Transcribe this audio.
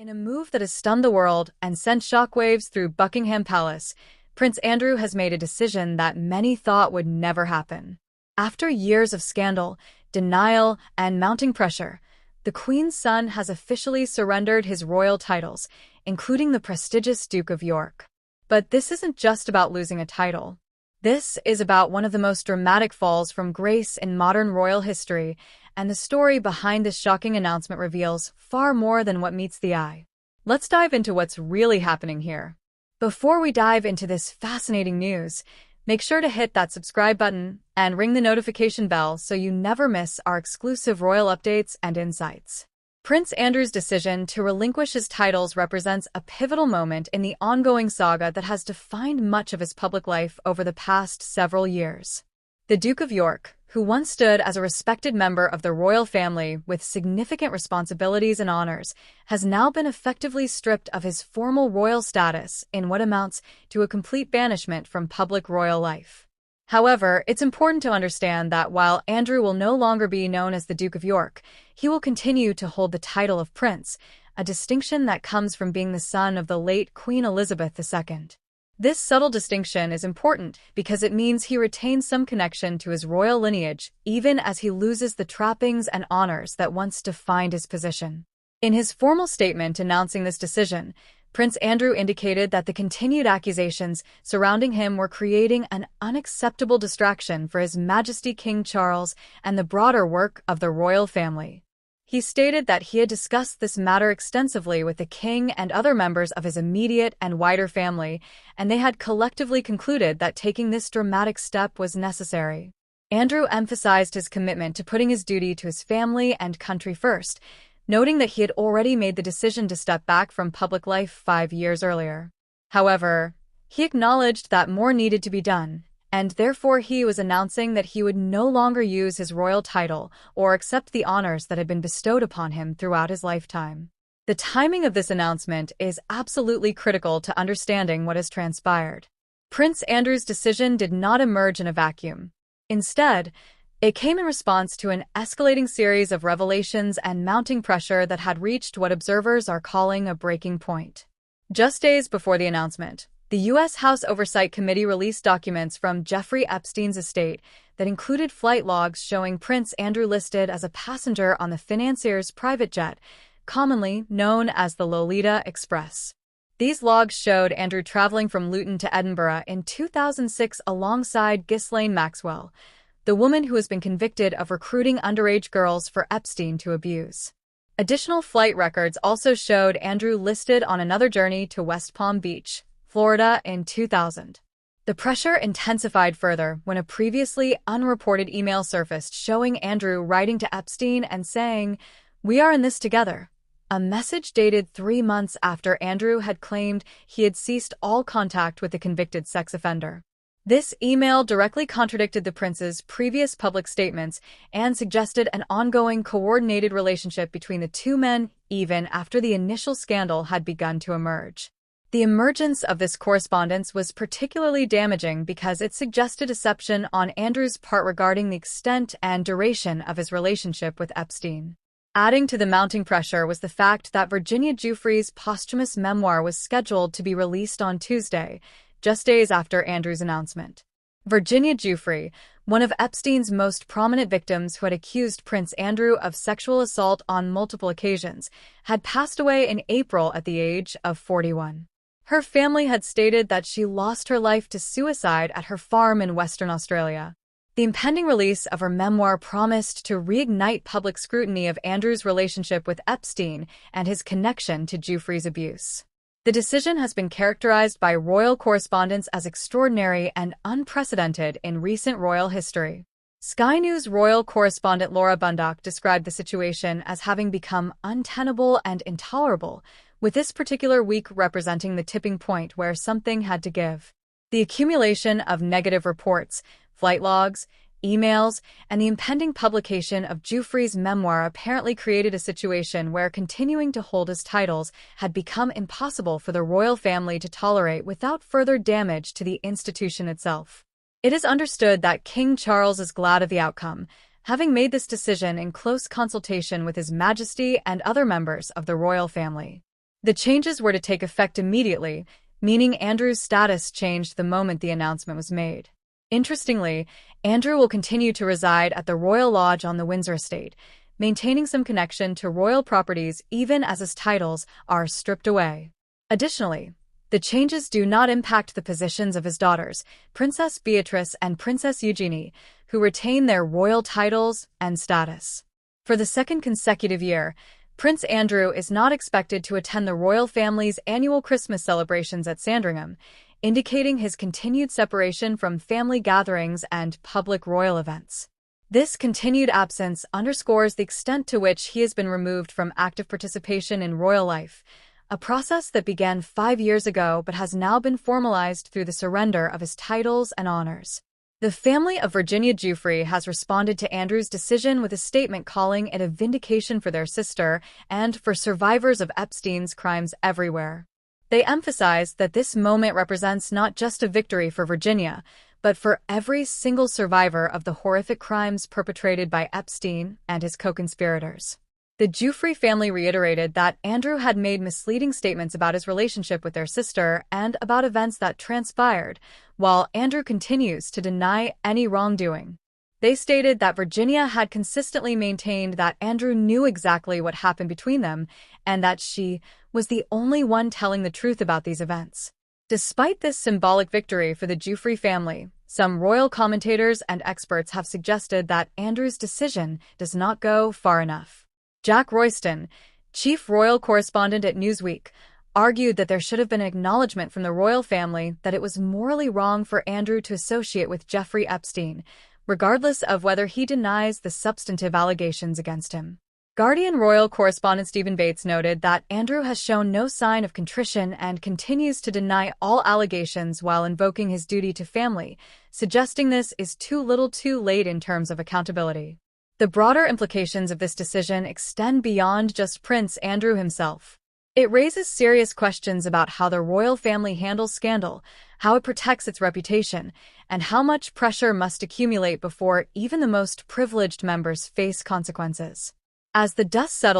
In a move that has stunned the world and sent shockwaves through Buckingham Palace, Prince Andrew has made a decision that many thought would never happen. After years of scandal, denial, and mounting pressure, the Queen's son has officially surrendered his royal titles, including the prestigious Duke of York. But this isn't just about losing a title. This is about one of the most dramatic falls from grace in modern royal history, and the story behind this shocking announcement reveals far more than what meets the eye. Let's dive into what's really happening here. Before we dive into this fascinating news, make sure to hit that subscribe button and ring the notification bell so you never miss our exclusive royal updates and insights. Prince Andrew's decision to relinquish his titles represents a pivotal moment in the ongoing saga that has defined much of his public life over the past several years. The Duke of York, who once stood as a respected member of the royal family with significant responsibilities and honors, has now been effectively stripped of his formal royal status in what amounts to a complete banishment from public royal life. However, it's important to understand that while Andrew will no longer be known as the Duke of York, he will continue to hold the title of Prince, a distinction that comes from being the son of the late Queen Elizabeth II. This subtle distinction is important because it means he retains some connection to his royal lineage, even as he loses the trappings and honors that once defined his position. In his formal statement announcing this decision, Prince Andrew indicated that the continued accusations surrounding him were creating an unacceptable distraction for His Majesty King Charles and the broader work of the royal family. He stated that he had discussed this matter extensively with the king and other members of his immediate and wider family, and they had collectively concluded that taking this dramatic step was necessary. Andrew emphasized his commitment to putting his duty to his family and country first, noting that he had already made the decision to step back from public life 5 years earlier. However, he acknowledged that more needed to be done, and therefore he was announcing that he would no longer use his royal title or accept the honors that had been bestowed upon him throughout his lifetime. The timing of this announcement is absolutely critical to understanding what has transpired. Prince Andrew's decision did not emerge in a vacuum. Instead, it came in response to an escalating series of revelations and mounting pressure that had reached what observers are calling a breaking point. Just days before the announcement, the U.S. House Oversight Committee released documents from Jeffrey Epstein's estate that included flight logs showing Prince Andrew listed as a passenger on the financier's private jet, commonly known as the Lolita Express. These logs showed Andrew traveling from Luton to Edinburgh in 2006 alongside Ghislaine Maxwell, the woman who has been convicted of recruiting underage girls for Epstein to abuse. Additional flight records also showed Andrew listed on another journey to West Palm Beach, Florida in 2000. The pressure intensified further when a previously unreported email surfaced showing Andrew writing to Epstein and saying, "We are in this together," a message dated 3 months after Andrew had claimed he had ceased all contact with the convicted sex offender. This email directly contradicted the prince's previous public statements and suggested an ongoing coordinated relationship between the two men even after the initial scandal had begun to emerge. The emergence of this correspondence was particularly damaging because it suggested deception on Andrew's part regarding the extent and duration of his relationship with Epstein. Adding to the mounting pressure was the fact that Virginia Giuffre's posthumous memoir was scheduled to be released on Tuesday, just days after Andrew's announcement. Virginia Giuffre, one of Epstein's most prominent victims who had accused Prince Andrew of sexual assault on multiple occasions, had passed away in April at the age of 41. Her family had stated that she lost her life to suicide at her farm in Western Australia. The impending release of her memoir promised to reignite public scrutiny of Andrew's relationship with Epstein and his connection to Giuffre's abuse. The decision has been characterized by royal correspondents as extraordinary and unprecedented in recent royal history. Sky News royal correspondent Laura Bundock described the situation as having become untenable and intolerable, with this particular week representing the tipping point where something had to give. The accumulation of negative reports, flight logs, emails, and the impending publication of Giuffre's memoir apparently created a situation where continuing to hold his titles had become impossible for the royal family to tolerate without further damage to the institution itself. It is understood that King Charles is glad of the outcome, having made this decision in close consultation with His Majesty and other members of the royal family. The changes were to take effect immediately, meaning Andrew's status changed the moment the announcement was made. Interestingly, Andrew will continue to reside at the Royal Lodge on the Windsor estate, maintaining some connection to royal properties even as his titles are stripped away. Additionally, the changes do not impact the positions of his daughters, Princess Beatrice and Princess Eugenie, who retain their royal titles and status. For the second consecutive year, Prince Andrew is not expected to attend the royal family's annual Christmas celebrations at Sandringham, indicating his continued separation from family gatherings and public royal events. This continued absence underscores the extent to which he has been removed from active participation in royal life, a process that began 5 years ago but has now been formalized through the surrender of his titles and honors. The family of Virginia Giuffre has responded to Andrew's decision with a statement calling it a vindication for their sister and for survivors of Epstein's crimes everywhere. They emphasize that this moment represents not just a victory for Virginia, but for every single survivor of the horrific crimes perpetrated by Epstein and his co-conspirators. The Giuffre family reiterated that Andrew had made misleading statements about his relationship with their sister and about events that transpired, while Andrew continues to deny any wrongdoing. They stated that Virginia had consistently maintained that Andrew knew exactly what happened between them and that she was the only one telling the truth about these events. Despite this symbolic victory for the Giuffre family, some royal commentators and experts have suggested that Andrew's decision does not go far enough. Jack Royston, chief royal correspondent at Newsweek, argued that there should have been an acknowledgement from the royal family that it was morally wrong for Andrew to associate with Jeffrey Epstein, regardless of whether he denies the substantive allegations against him. Guardian royal correspondent Stephen Bates noted that Andrew has shown no sign of contrition and continues to deny all allegations while invoking his duty to family, suggesting this is too little too late in terms of accountability. The broader implications of this decision extend beyond just Prince Andrew himself. It raises serious questions about how the royal family handles scandal, how it protects its reputation, and how much pressure must accumulate before even the most privileged members face consequences. As the dust settles